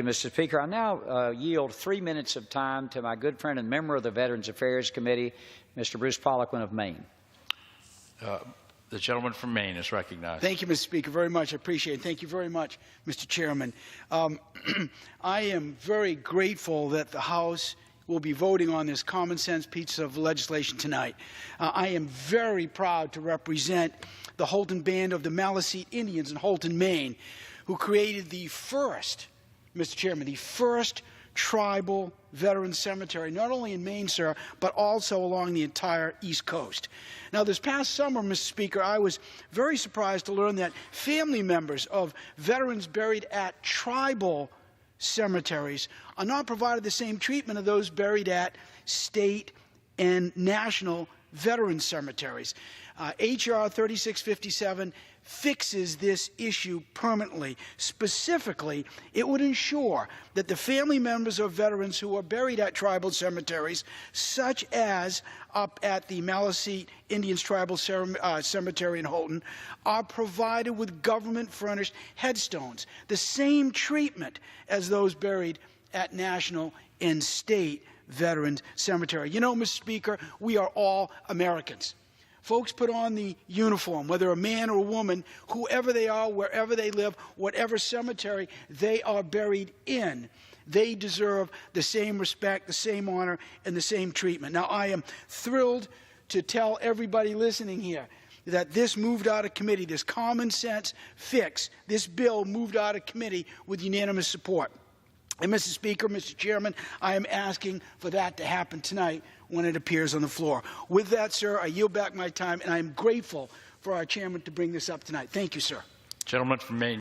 Mr. Speaker. I now yield 3 minutes of time to my good friend and member of the Veterans Affairs Committee, Mr. Bruce Poliquin of Maine. The gentleman from Maine is recognized. Thank you, Mr. Speaker, very much. I appreciate it. Thank you very much, Mr. Chairman. I am very grateful that the House will be voting on this common sense piece of legislation tonight. I am very proud to represent the Houlton Band of the Maliseet Indians in Houlton, Maine, who created the first, Mr. Chairman, the first tribal veteran cemetery, not only in Maine, sir, but also along the entire East Coast. Now, this past summer, Mr. Speaker, I was very surprised to learn that family members of veterans buried at tribal cemeteries are not provided the same treatment of those buried at state and national veteran cemeteries. H.R. 3657 fixes this issue permanently. Specifically, it would ensure that the family members of veterans who are buried at tribal cemeteries, such as up at the Maliseet Indians Tribal Cemetery in Houlton, are provided with government-furnished headstones, the same treatment as those buried at national and state veterans cemetery. You know, Mr. Speaker, we are all Americans. Folks put on the uniform, whether a man or a woman, whoever they are, wherever they live, whatever cemetery they are buried in, they deserve the same respect, the same honor, and the same treatment. Now, I am thrilled to tell everybody listening here that this moved out of committee, this common sense fix, this bill moved out of committee with unanimous support. And Mr. Speaker, Mr. Chairman, I am asking for that to happen tonight when it appears on the floor. With that, sir, I yield back my time, and I am grateful for our chairman to bring this up tonight. Thank you, sir. Gentleman from Maine.